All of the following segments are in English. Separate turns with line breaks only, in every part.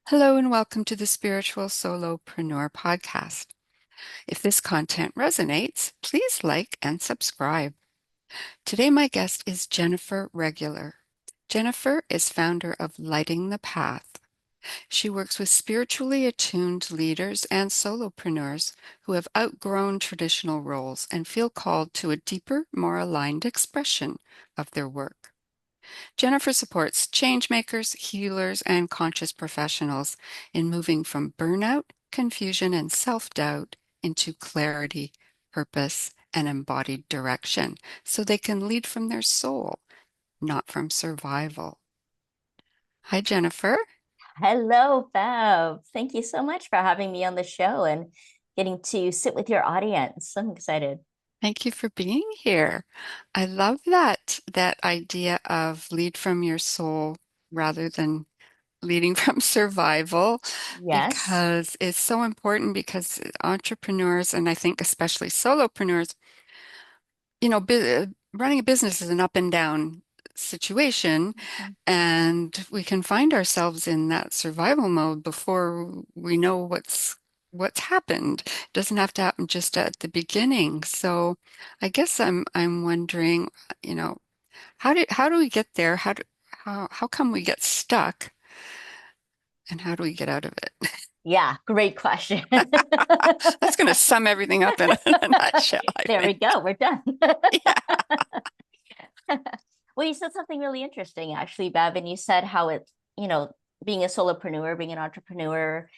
Hello and welcome to the Spiritual Solopreneur Podcast. If this content resonates, please like and subscribe. Today, my guest is Jennifer Regular. Jennifer is founder of Lighting the Path. She works with spiritually attuned leaders and solopreneurs who have outgrown traditional roles and feel called to a deeper, more aligned expression of their work. Jennifer supports changemakers, healers, and conscious professionals in moving from burnout, confusion, and self-doubt into clarity, purpose, and embodied direction so they can lead from their soul, not from survival. Hi, Jennifer.
Hello, Bev. Thank you so much for having me on the show and getting to sit with your audience. I'm excited.
Thank you for being here. I love that idea of lead from your soul rather than leading from survival
Yes.
because it's so important because entrepreneurs, and I think especially solopreneurs, running a business is an up and down situation,
Mhm.
and we can find ourselves in that survival mode before we know what's happened. It doesn't have to happen just at the beginning. So I guess I'm wondering, you know, how do we get there? How come we get stuck and how do we get out of it?
Yeah, great question.
That's going to sum everything up in a nutshell, I
There we
think.
go. We're done.
Yeah.
Well, you said something really interesting, actually, Bev, and you said how being a solopreneur, being an entrepreneur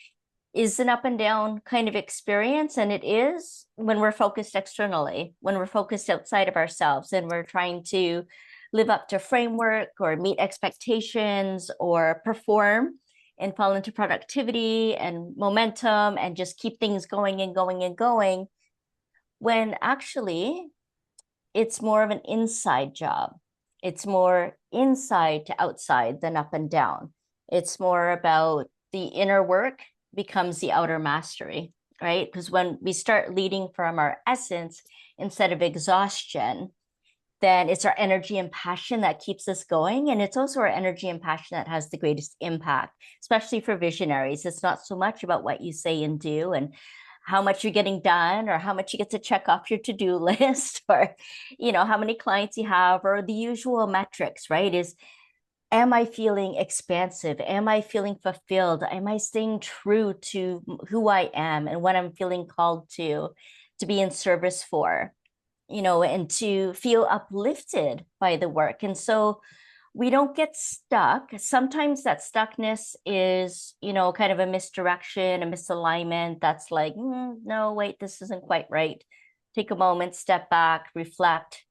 is an up and down kind of experience. And it is when we're focused externally, when we're focused outside of ourselves and we're trying to live up to framework or meet expectations or perform and fall into productivity and momentum and just keep things going and going and going, when actually it's more of an inside job. It's more inside to outside than up and down. It's more about the inner work becomes the outer mastery, right? Because when we start leading from our essence instead of exhaustion, then it's our energy and passion that keeps us going. And it's also our energy and passion that has the greatest impact, especially for visionaries. It's not so much about what you say and do and how much you're getting done or how much you get to check off your to-do list or how many clients you have or the usual metrics, right? Is am I feeling expansive? Am I feeling fulfilled? Am I staying true to who I am and what I'm feeling called to be in service for? And to feel uplifted by the work. And so we don't get stuck. Sometimes that stuckness is, kind of a misdirection, a misalignment that's like, no, wait, this isn't quite right. Take a moment, step back, reflect,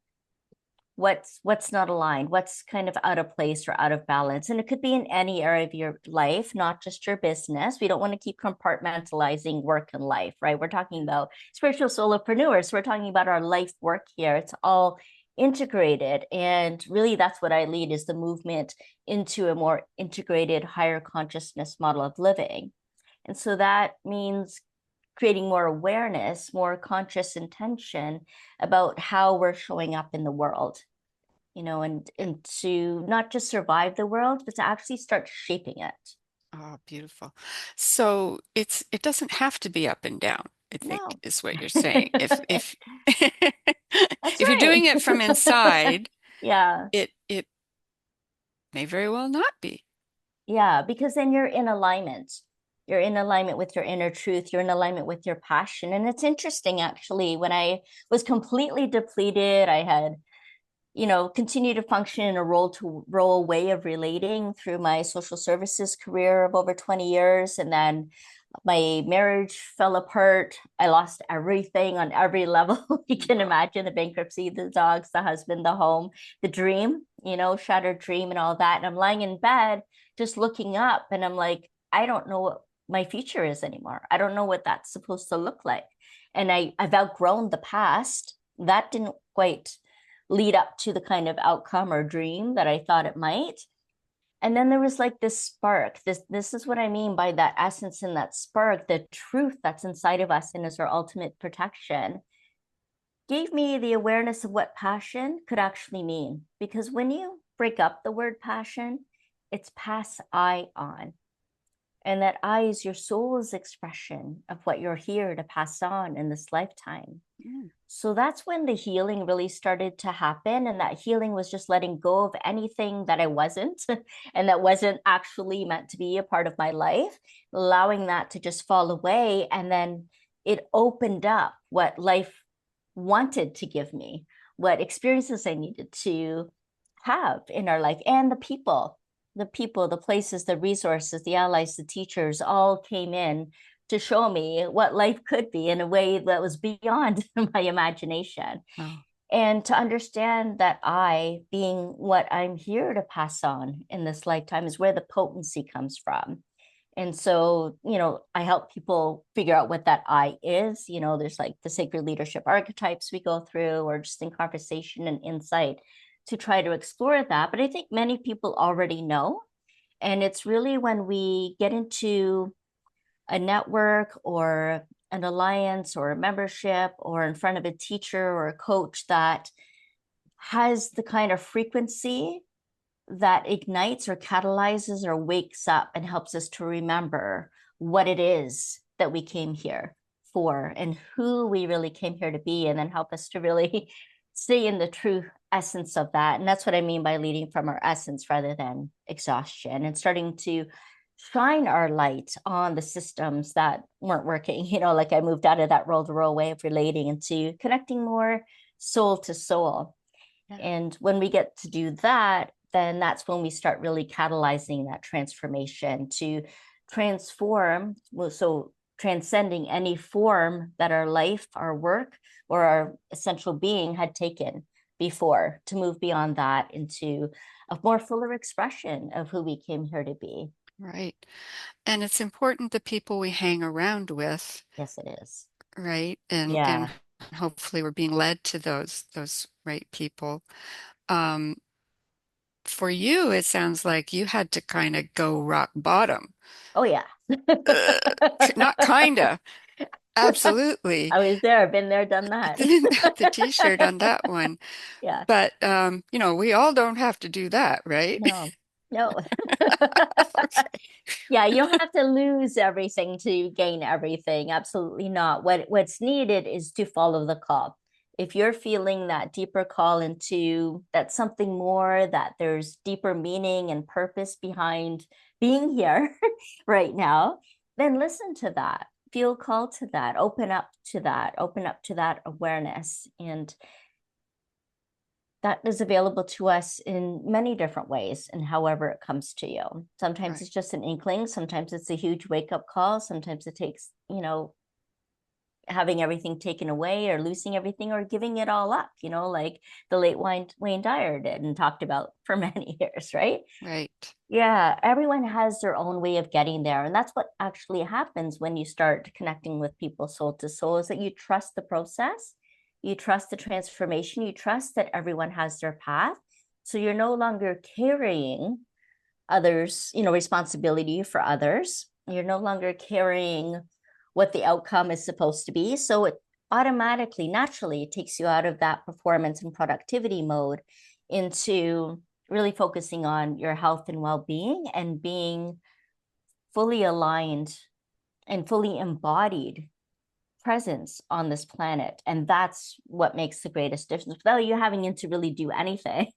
what's not aligned, what's kind of out of place or out of balance. And it could be in any area of your life, not just your business. We don't want to keep compartmentalizing work and life, right? We're talking about spiritual solopreneurs, so we're talking about our life work here. It's all integrated, and really that's what I lead, is the movement into a more integrated higher consciousness model of living. And so that means creating more awareness, more conscious intention about how we're showing up in the world, and to not just survive the world, but to actually start shaping it.
Oh, beautiful. So it doesn't have to be up and down, I think,
No.
is what you're saying. If
That's
if you're
right.
doing it from inside,
Yeah.
it may very well not be.
Yeah, because then you're in alignment. You're in alignment with your inner truth. You're in alignment with your passion. And it's interesting, actually, when I was completely depleted, I had continue to function in a role to role way of relating through my social services career of over 20 years. And then my marriage fell apart. I lost everything on every level. You can imagine the bankruptcy, the dogs, the husband, the home, the dream, shattered dream and all that. And I'm lying in bed just looking up and I'm like, I don't know what my future is anymore. I don't know what that's supposed to look like. And I've outgrown the past. That didn't quite lead up to the kind of outcome or dream that I thought it might. And then there was like this spark. This is what I mean by that essence and that spark, the truth that's inside of us and is our ultimate protection. Gave me the awareness of what passion could actually mean. Because when you break up the word passion, it's pass I on. and that I is your soul's expression of what you're here to pass on in this lifetime.
Mm.
So that's when the healing really started to happen. And that healing was just letting go of anything that I wasn't and that wasn't actually meant to be a part of my life, allowing that to just fall away. And then it opened up what life wanted to give me, what experiences I needed to have in our life, and the places, the resources, the allies, the teachers all came in to show me what life could be in a way that was beyond my imagination.
Oh,
And to understand that I, being what I'm here to pass on in this lifetime, is where the potency comes from. And so, I help people figure out what that I is. There's like the sacred leadership archetypes we go through, or just in conversation and insight to try to explore that. But I think many people already know. And it's really when we get into a network or an alliance or a membership or in front of a teacher or a coach that has the kind of frequency that ignites or catalyzes or wakes up and helps us to remember what it is that we came here for and who we really came here to be, and then help us to really stay in the true essence of that. And that's what I mean by leading from our essence rather than exhaustion, and starting to shine our light on the systems that weren't working. Like I moved out of that roll to roll way of relating into connecting more soul to soul.
yeah.
And when we get to do that, then that's when we start really catalyzing that transformation to transform. So transcending any form that our life, our work, or our essential being had taken before, to move beyond that into a more fuller expression of who we came here to be.
Right. And it's important the people we hang around with,
Yes, it is.
right? And
Yeah.
hopefully we're being led to those right people. Um, for you, it sounds like you had to kind of go rock bottom.
Oh, yeah.
Uh, Not kinda, absolutely.
I was there, been there, done that.
Didn't have the t-shirt on that one.
Yeah.
But we all don't have to do that, right?
No, no.
Okay.
Yeah, you don't have to lose everything to gain everything. Absolutely not. What's needed is to follow the call. If you're feeling that deeper call into that something more, that there's deeper meaning and purpose behind being here right now, then listen to that. Feel called to that. Open up to that. Open up to that awareness. And that is available to us in many different ways, and however it comes to you. Sometimes
Right.
it's just an inkling, sometimes it's a huge wake up call, sometimes it takes, having everything taken away or losing everything or giving it all up, like the late Wayne Dyer did and talked about for many years, right?
Right.
Yeah, everyone has their own way of getting there. And that's what actually happens when you start connecting with people soul to soul, is that you trust the process, you trust the transformation, you trust that everyone has their path. So you're no longer carrying others, responsibility for others. You're no longer carrying what the outcome is supposed to be. So it automatically, naturally, it takes you out of that performance and productivity mode into really focusing on your health and well-being and being fully aligned and fully embodied presence on this planet. And that's what makes the greatest difference without you having to really do anything.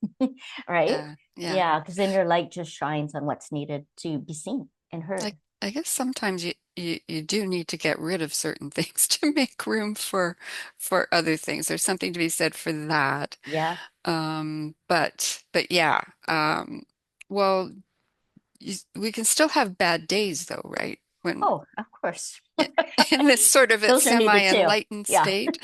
Right?
Yeah. Yeah.
Yeah, because then your light just shines on what's needed to be seen and
Like
heard.
I guess sometimes you do need to get rid of certain things to make room for other things. There's something to be said for that.
Yeah.
But yeah. Well, we can still have bad days though, right? When
Oh, of course.
in this sort of a
Those are needed too.
semi-enlightened
Yeah.
state.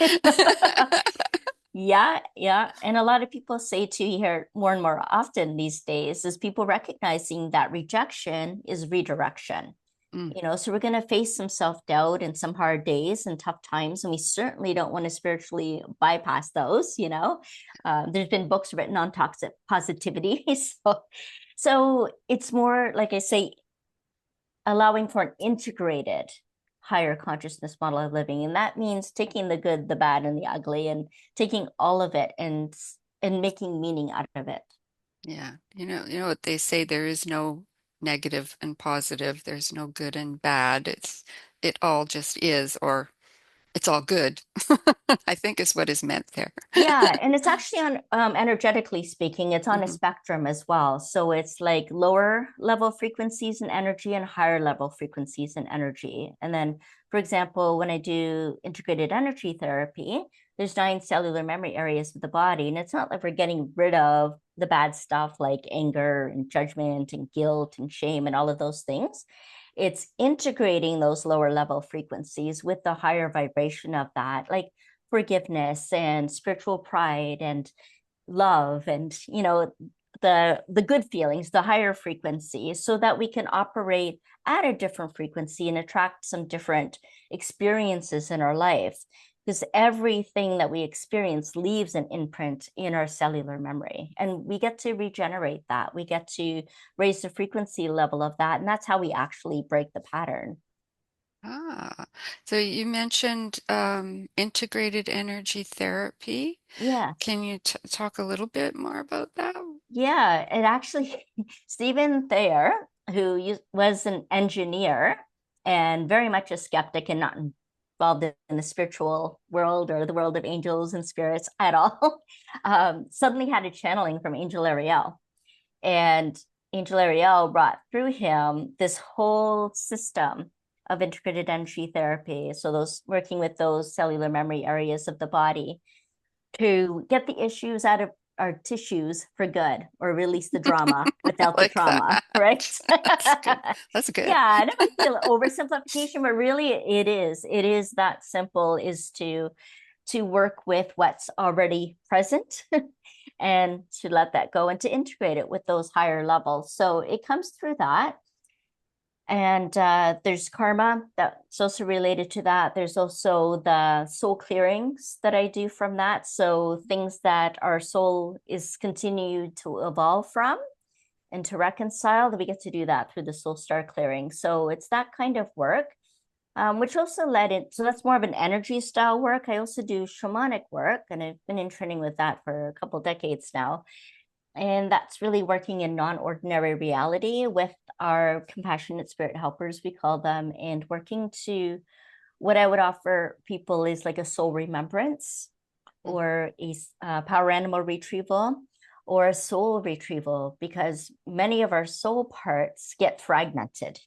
Yeah, yeah. And a lot of people say too, you hear it more and more often these days, is people recognizing that rejection is redirection.
Mm,
So we're going to face some self-doubt and some hard days and tough times, and we certainly don't want to spiritually bypass those. There's been books written on toxic positivity. So it's more, like I say, allowing for an integrated higher consciousness model of living. And that means taking the good, the bad, and the ugly, and taking all of it and making meaning out of it.
yeah. You know what they say, there is no negative and positive. There's no good and bad. It all just is, or it's all good, I think is what is meant there.
Yeah, and it's actually on energetically speaking, it's on a
Mhm.
spectrum as well. So it's like lower level frequencies and energy and higher level frequencies and energy. And then, for example, when I do integrated energy therapy, there's 9 cellular memory areas of the body. And it's not like we're getting rid of the bad stuff like anger and judgment and guilt and shame and all of those things. It's integrating those lower level frequencies with the higher vibration of that. Like forgiveness and spiritual pride and love and the good feelings, the higher frequencies, so that we can operate at a different frequency and attract some different experiences in our life, because everything that we experience leaves an imprint in our cellular memory, and we get to regenerate that. We get to raise the frequency level of that, and that's how we actually break the pattern.
Ah, so you mentioned integrated energy therapy.
Yes.
Can you t talk a little bit more about that?
Yeah, it actually, Stephen Thayer, who was an engineer and very much a skeptic and not involved in the spiritual world or the world of angels and spirits at all, suddenly had a channeling from Angel Ariel. And Angel Ariel brought through him this whole system of integrated energy therapy. So those working with those cellular memory areas of the body to get the issues out of our tissues for good, or release the drama
I
without the
like
trauma,
that.
right?
That's good. That's good.
Yeah, I don't want to feel oversimplification, but really it is that simple, is to work with what's already present and to let that go and to integrate it with those higher levels. So it comes through that. And there's karma that's also related to that. There's also the soul clearings that I do from that. So things that our soul is continued to evolve from and to reconcile, that we get to do that through the soul star clearing. So it's that kind of work, which also led in. So that's more of an energy style work. I also do shamanic work, and I've been in training with that for a couple decades now. And that's really working in non-ordinary reality with our compassionate spirit helpers, we call them, and working to, what I would offer people is like a soul remembrance or a power animal retrieval or a soul retrieval, because many of our soul parts get fragmented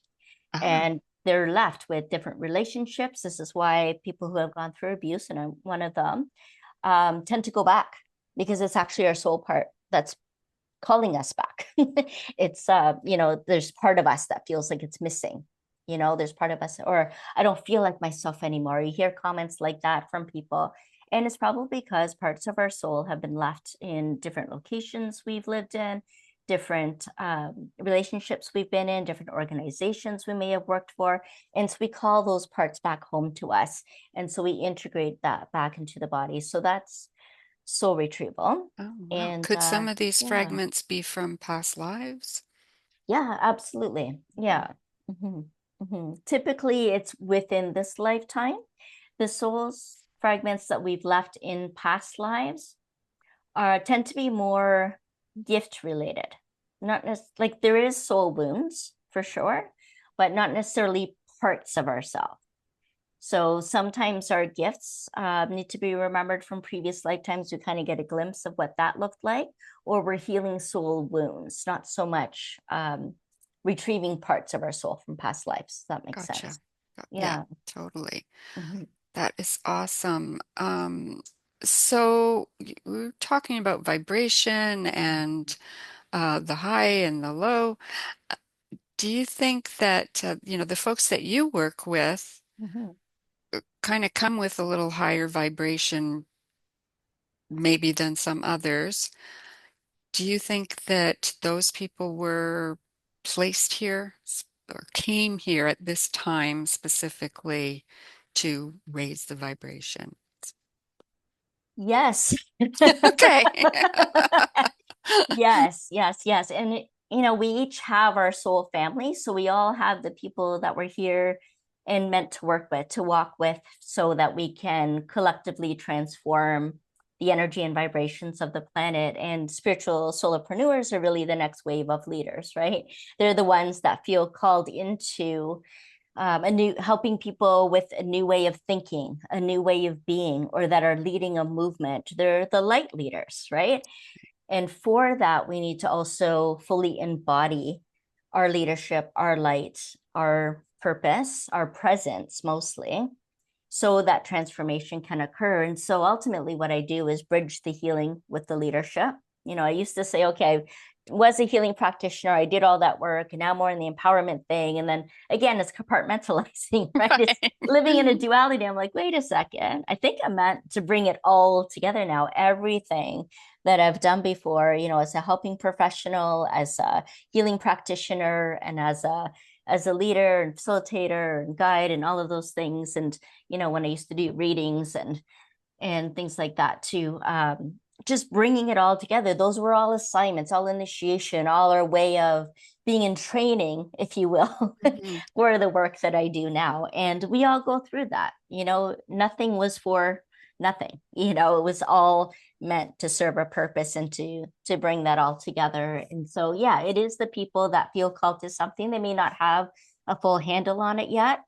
Ah,
and they're left with different relationships. This is why people who have gone through abuse, and I'm one of them, tend to go back, because it's actually our soul part that's calling us back. It's there's part of us that feels like it's missing. There's part of us, or I don't feel like myself anymore. You hear comments like that from people, and it's probably because parts of our soul have been left in different locations we've lived in, different relationships we've been in, different organizations we may have worked for, and so we call those parts back home to us, and so we integrate that back into the body. So that's soul retrieval.
oh, wow.
And
Could some of these
yeah.
fragments be from past lives?
Yeah, absolutely. Yeah. Mhm. Typically, it's within this lifetime. The souls fragments that we've left in past lives tend to be more gift related. Not like there is soul wounds for sure, but not necessarily parts of ourselves. So sometimes our gifts need to be remembered from previous lifetimes. We kind of get a glimpse of what that looked like, or we're healing soul wounds, not so much retrieving parts of our soul from past lives. That makes
Gotcha.
sense.
Yeah,
Yeah.
totally.
Mhm.
That is awesome. So we're talking about vibration and the high and the low. Do you think that, the folks that you work with
Mhm.
kind of come with a little higher vibration maybe than some others? Do you think that those people were placed here or came here at this time specifically to raise the vibration?
Yes.
Okay.
Yes, yes, yes. And we each have our soul family. So we all have the people that we're here and meant to work with, to walk with, so that we can collectively transform the energy and vibrations of the planet. And spiritual solopreneurs are really the next wave of leaders, right? They're the ones that feel called into a new helping people with a new way of thinking, a new way of being, or that are leading a movement. They're the light leaders, right? And for that, we need to also fully embody our leadership, our light, our purpose, our presence mostly, so that transformation can occur. And so ultimately, what I do is bridge the healing with the leadership. I used to say, okay, was a healing practitioner. I did all that work, and now more in the empowerment thing. And then again, it's compartmentalizing, right? It's living in a duality. I'm like, wait a second. I think I'm meant to bring it all together now. Everything that I've done before, as a helping professional, as a healing practitioner, and as a leader and facilitator and guide and all of those things. And, when I used to do readings and things like that too, just bringing it all together. Those were all assignments, all initiation, all our way of being in training, if you will,
Mm-hmm.
for the work that I do now. And we all go through that. Nothing was for nothing. It was all meant to serve a purpose and to bring that all together. And so, yeah, it is the people that feel called to something. They may not have a full handle on it yet.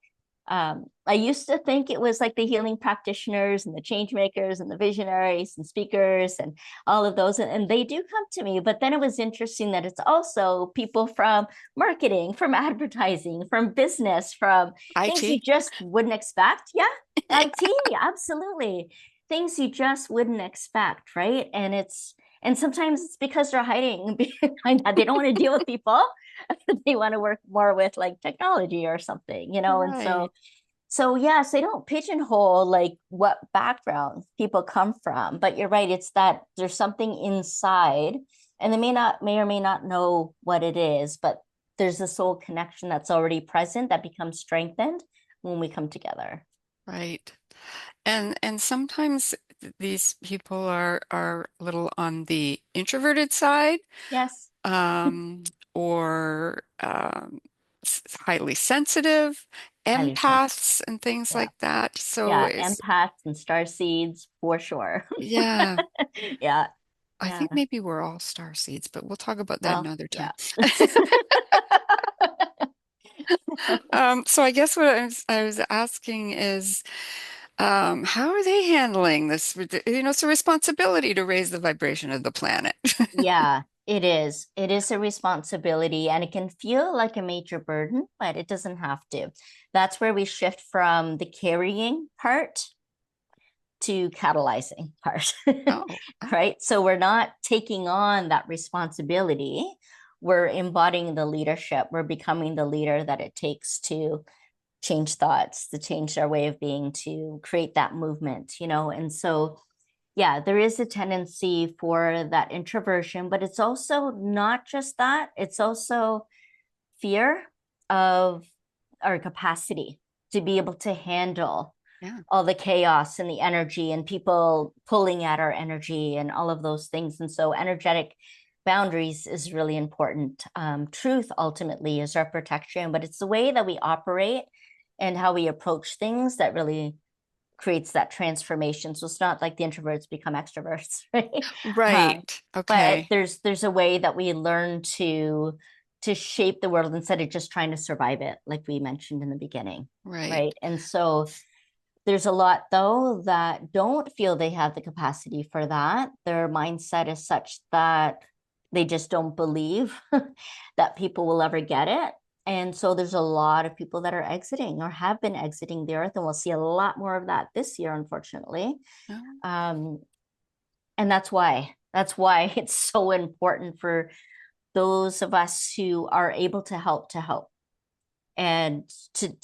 I used to think it was like the healing practitioners and the change makers and the visionaries and speakers and all of those. And they do come to me. But then it was interesting that it's also people from marketing, from advertising, from business, from things you
IT.
just wouldn't expect. Yeah. IT, absolutely. Things you just wouldn't expect. Right. And sometimes it's because they're hiding behind that. They don't want to deal with people. They want to work more with like technology or something, and
Right.
so yes, they don't pigeonhole like what background people come from, but you're right, it's that there's something inside, and they may or may not know what it is, but there's a soul connection that's already present that becomes strengthened when we come together.
Right. And sometimes these people are a little on the introverted side,
Yes.
um, or highly sensitive,
Highly sensitive.
empaths and things
Yeah.
like that. So
Yeah.
it's,
Empaths and star seeds for sure.
yeah,
Yeah.
I
Yeah.
think maybe we're all star seeds, but we'll talk about that
Well,
another time.
yeah.
So I guess what I was asking is, how are they handling this? It's a responsibility to raise the vibration of the planet.
Yeah, it is. It is a responsibility and it can feel like a major burden, but it doesn't have to. That's where we shift from the carrying part to catalyzing part,
Oh, oh,
right? So we're not taking on that responsibility. We're embodying the leadership. We're becoming the leader that it takes to change thoughts, to change our way of being, to create that movement, And so yeah, there is a tendency for that introversion, but it's also not just that, it's also fear of our capacity to be able to handle
yeah,
all the chaos and the energy and people pulling at our energy and all of those things. And so, energetic boundaries is really important. Truth ultimately is our protection, but it's the way that we operate and how we approach things that really creates that transformation. So it's not like the introverts become extroverts, right?
right.
But
Okay,
there's a way that we learn to shape the world instead of just trying to survive it, like we mentioned in the beginning,
right,
right? And so there's a lot though that don't feel they have the capacity for that. Their mindset is such that they just don't believe that people will ever get it. And so there's a lot of people that are exiting or have been exiting the earth, and we'll see a lot more of that this year, unfortunately.
oh,
Um, and that's why it's so important for those of us who are able to help and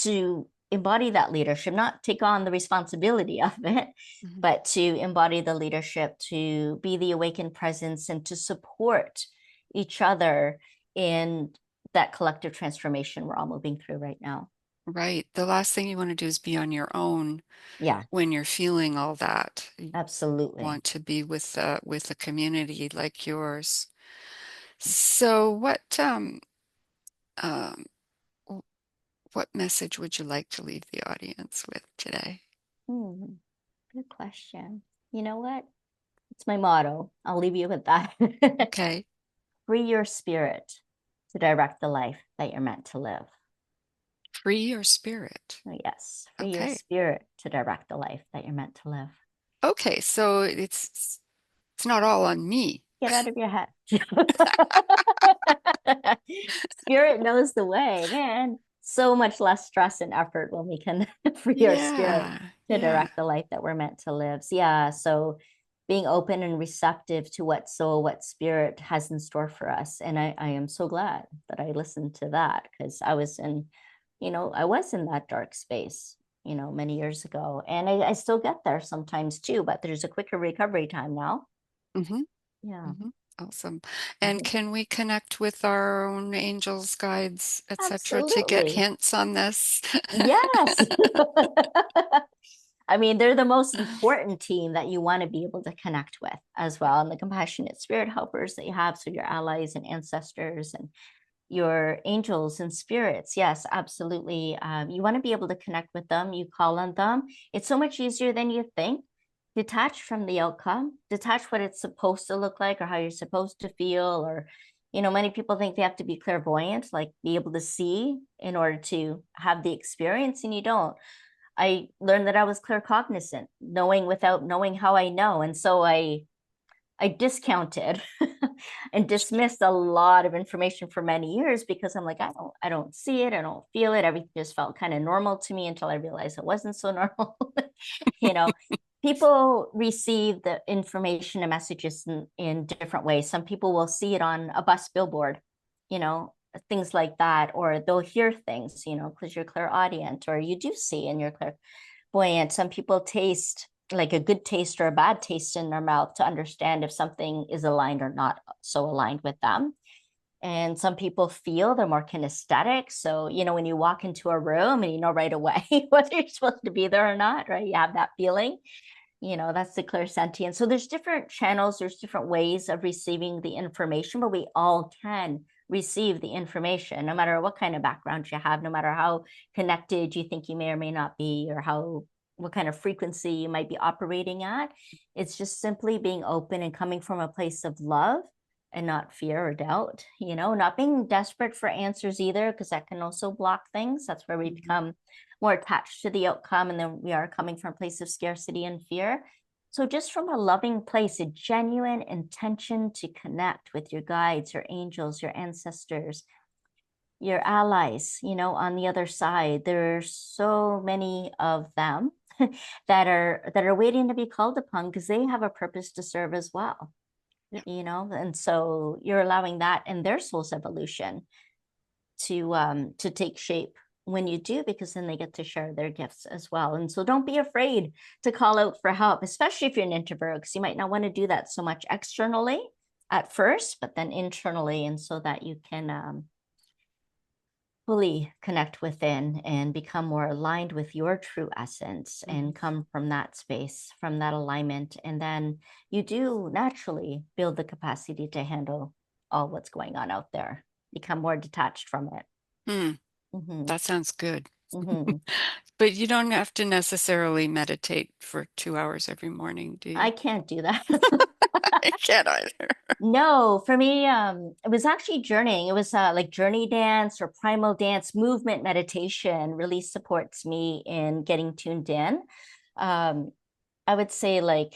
to embody that leadership, not take on the responsibility of it,
mhm.
but to embody the leadership, to be the awakened presence, and to support each other in that collective transformation we're all moving through right now.
Right. The last thing you want to do is be on your own
Yeah,
when you're feeling all that. You
absolutely.
want to be with a community like yours. So um w- what message would you like to leave the audience with today?
Hmm, good question. You know what? It's my motto. I'll leave you with that.
Okay.
Free your spirit to direct the life that you're meant to live.
Free your spirit.
Oh, yes, free your
Okay.
spirit to direct the life that you're meant to live.
Okay. So it's not all on me.
Get out of your head. Spirit knows the way, man. So much less stress and effort when we can free our spirit
Yeah.
to
Yeah.
direct the life that we're meant to live. So, yeah. So being open and receptive to what soul, what spirit has in store for us. And I am so glad that I listened to that, because I was in that dark space, many years ago. And I still get there sometimes too, but there's a quicker recovery time now.
Mm-hmm.
Yeah.
Mm-hmm. Awesome. And
Mhm.
can we connect with our own angels, guides, etc., to get
Absolutely.
hints on this?
Yes. I mean, they're the most important team that you want to be able to connect with as well. And the compassionate spirit helpers that you have. So your allies and ancestors and your angels and spirits. Yes, absolutely. You want to be able to connect with them. You call on them. It's so much easier than you think. Detach from the outcome, detach what it's supposed to look like or how you're supposed to feel. Or, many people think they have to be clairvoyant, like be able to see in order to have the experience, and you don't. I learned that I was claircognizant, knowing without knowing how I know. And so I discounted and dismissed a lot of information for many years because I'm like, I don't see it, I don't feel it. Everything just felt kind of normal to me until I realized it wasn't so normal. you know, People receive the information and messages in different ways. Some people will see it on a bus billboard, you know, things like that, or they'll hear things, because you're clairaudient, or you do see and you're clairvoyant. Some people taste like a good taste or a bad taste in their mouth to understand if something is aligned or not so aligned with them. And some people feel, they're more kinesthetic. So, when you walk into a room and you know right away whether you're supposed to be there or not, right? You have that feeling. That's the clairsentient. So there's different channels, there's different ways of receiving the information, but we all can receive the information, no matter what kind of background you have, no matter how connected you think you may or may not be, or what kind of frequency you might be operating at. It's just simply being open and coming from a place of love and not fear or doubt, not being desperate for answers either, because that can also block things. That's where we become more attached to the outcome, and then we are coming from a place of scarcity and fear. So just from a loving place, a genuine intention to connect with your guides, your angels, your ancestors, your allies, on the other side. There's so many of them that are waiting to be called upon, because they have a purpose to serve as well.
Yeah.
And so you're allowing that and their soul's evolution to take shape when you do, because then they get to share their gifts as well. And so don't be afraid to call out for help, especially if you're an introvert, because you might not want to do that so much externally at first, but then internally, and so that you can fully connect within and become more aligned with your true essence and come from that space, from that alignment. And then you do naturally build the capacity to handle all what's going on out there, become more detached from it.
Hmm.
Mm-hmm.
That sounds good.
Mm-hmm.
But you don't have to necessarily meditate for 2 hours every morning, do you?
I can't do that.
I can't either.
No, for me, it was actually journeying. It was like journey dance or primal dance movement meditation really supports me in getting tuned in. Um, I would say, like,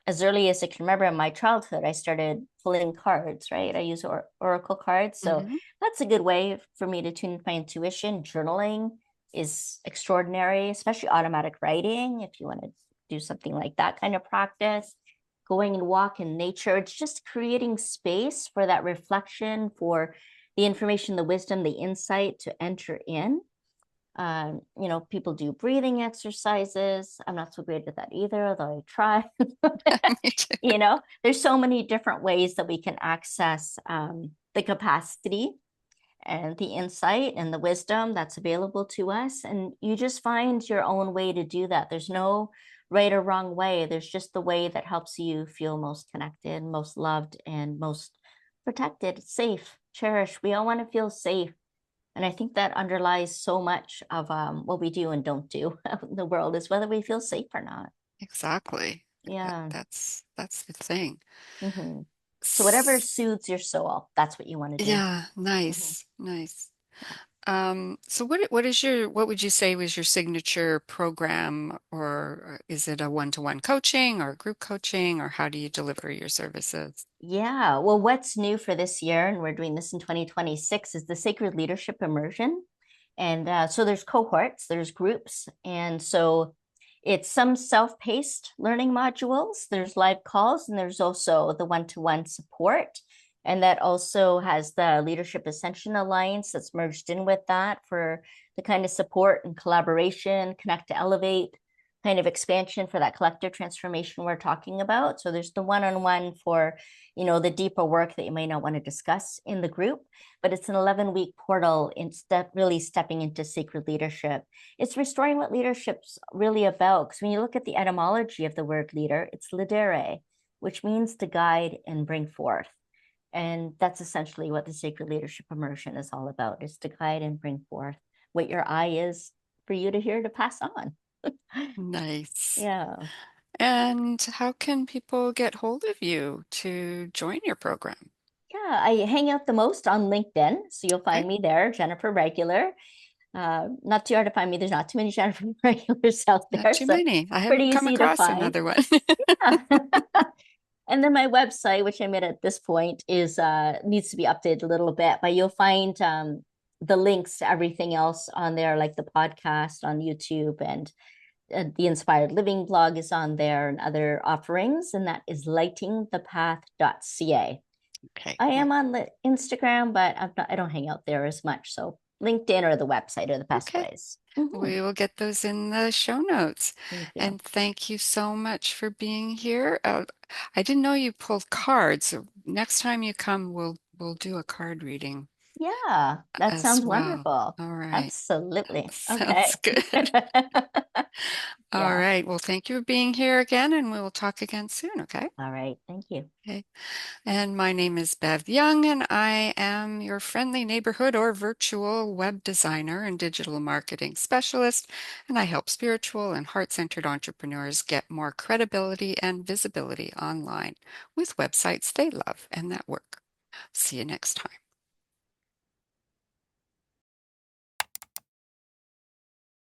as early as I can remember in my childhood, I started pulling cards, right? I use oracle cards. So
Hmm.
that's a good way for me to tune into my intuition. Journaling is extraordinary, especially automatic writing, if you want to do something like that kind of practice. Going and walk in nature. It's just creating space for that reflection, for the information, the wisdom, the insight to enter in. People do breathing exercises. I'm not so great at that either, although I try.
Me too.
There's so many different ways that we can access the capacity and the insight and the wisdom that's available to us. And you just find your own way to do that. There's no right or wrong way. There's just the way that helps you feel most connected, most loved, and most protected, safe, cherished. We all want to feel safe. And I think that underlies so much of what we do and don't do in the world, is whether we feel safe or not.
Exactly.
Yeah.
That's the thing.
Hmm. So whatever
S-
soothes your soul, that's what you want to do.
Yeah,
Hmm.
nice, nice. So what would you say was your signature program, or is it a one-to-one coaching or group coaching, or how do you deliver your services?
Yeah. Well, what's new for this year, and we're doing this in 2026, is the Sacred Leadership Immersion. And so there's cohorts, there's groups. And so it's some self-paced learning modules, there's live calls, and there's also the one-to-one support. And that also has the Leadership Ascension Alliance that's merged in with that for the kind of support and collaboration, connect to elevate kind of expansion for that collective transformation we're talking about. So there's the one-on-one for, the deeper work that you may not want to discuss in the group, but it's an 11-week portal in really stepping into sacred leadership. It's restoring what leadership's really about. Because when you look at the etymology of the word leader, it's lidere, which means to guide and bring forth. And that's essentially what the sacred leadership immersion is all about, is to guide and bring forth what your eye is for you to hear to pass on.
Nice.
Yeah.
And how can people get hold of you to join your program?
Yeah, I hang out the most on LinkedIn. So you'll
Okay.
find me there, Jennifer Regular. Not too hard to find me. There's not too many Jennifer Regulars out
Not
there.
too
So
many. I
pretty
haven't come
easy to
across
find.
another one.
Yeah. And then my website, which I'm at this point, is needs to be updated a little bit, but you'll find the links to everything else on there, like the podcast on YouTube, and the Inspired Living blog is on there, and other offerings, and that is lightingthepath.ca.
Okay.
I
Well,
am on Instagram, but I don't hang out there as much. So LinkedIn or the website are the best
okay.
ways. Mhm.
We will get those in the show notes.
Thank you.
And thank you so much for being here. I didn't know you pulled cards. So next time you come, we'll do a card reading
Yeah, that
as
sounds
well.
wonderful.
All right.
Absolutely.
Sounds
Okay.
good. All
Yeah.
right. Well, thank you for being here again, and we will talk again soon, okay?
All right. Thank you.
Okay. And my name is Bev Young, and I am your friendly neighborhood or virtual web designer and digital marketing specialist. And I help spiritual and heart-centered entrepreneurs get more credibility and visibility online with websites they love and that work. See you next time.